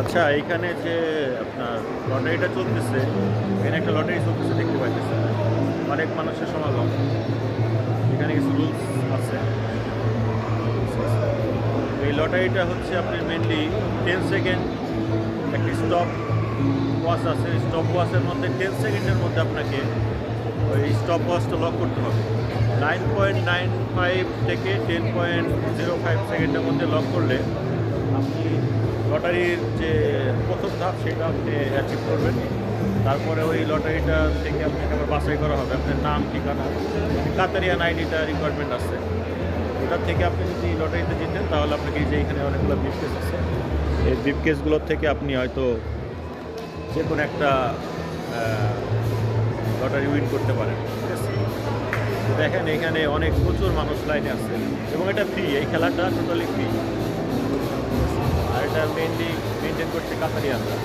আচ্ছা, এইখানে যে আপনার লটারিটা চলতেছে, এখানে একটা লটারি চলতেছে দেখতে পাইতেছেন। অনেক মানুষের সমাগম। এখানে কিছু রুলস আছে। এই লটারিটা হচ্ছে আপনার মেনলি 10 সেকেন্ড একটি স্টপ ওয়াচ আছে। স্টপ ওয়াচের মধ্যে 10 সেকেন্ডের মধ্যে আপনাকে ওই স্টপ ওয়াচটা লক করতে হবে। 9.95 থেকে 10.05 সেকেন্ডের মধ্যে লক করলে আপনি লটারির যে প্রথম ধাপ সেটা আপনি অ্যাচিভ করবেন। তারপরে ওই লটারিটা থেকে আপনাকে আবার বাছাই করা হবে আপনার নাম, ঠিকানা, কাতারিয়ান আইডিটা রিকোয়ারমেন্ট আছে। ওটার থেকে আপনি যদি লটারিতে জিতেন তাহলে আপনাকে এই যে এখানে অনেকগুলো ব্রিফকেস আছে, এই ব্রিফকেসগুলোর থেকে আপনি হয়তো যে কোনো একটা লটারি উইন করতে পারেন। ঠিক আছে, দেখেন এখানে অনেক প্রচুর মানুষ লাইনে আছে এবং এটা ফ্রি, এই খেলাটা টোটালি ফ্রি। আর এটা মেনলি মেনটেন করছে কাতারিয়ানরা।